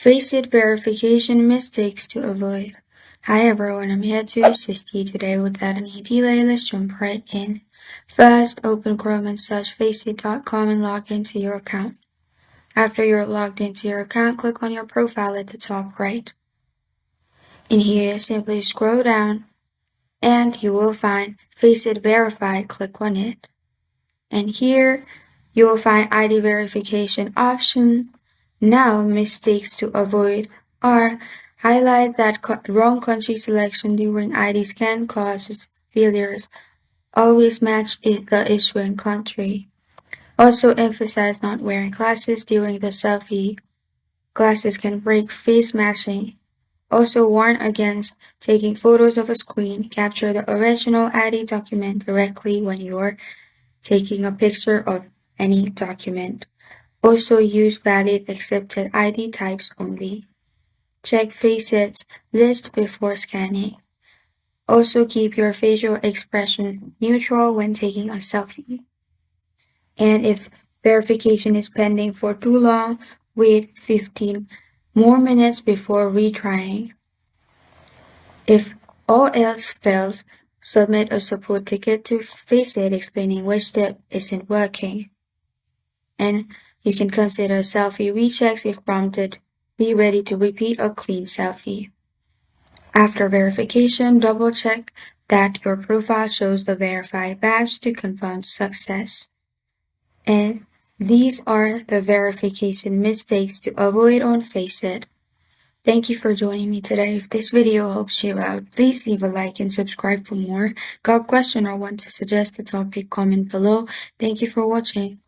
FACEIT Verification Mistakes to Avoid. Hi everyone, I'm here to assist you today. Without any delay, let's jump right in. First, open Chrome and search FACEIT.com and log into your account. After you're logged into your account, click on your profile at the top right. In here, simply scroll down and you will find FACEIT Verified. Click on it. And here, you will find ID verification option. Now, mistakes to avoid are highlight that wrong country selection during ID scan causes failures. Always match the issuing country. Also emphasize not wearing glasses during the selfie. Glasses can break face matching. Also warn against taking photos of a screen. Capture the original ID document directly when you're taking a picture of any document. Also use valid accepted ID types only. Check FACEIT's list before scanning. Also keep your facial expression neutral when taking a selfie. And if verification is pending for too long, wait 15 more minutes before retrying. If all else fails, submit a support ticket to FACEIT explaining which step isn't working. And you can consider selfie rechecks if prompted. Be ready to repeat a clean selfie. After verification, double-check that your profile shows the verified badge to confirm success. And these are the verification mistakes to avoid on FACEIT. Thank you for joining me today. If this video helps you out, please leave a like and subscribe for more. Got a question or want to suggest a topic, comment below. Thank you for watching.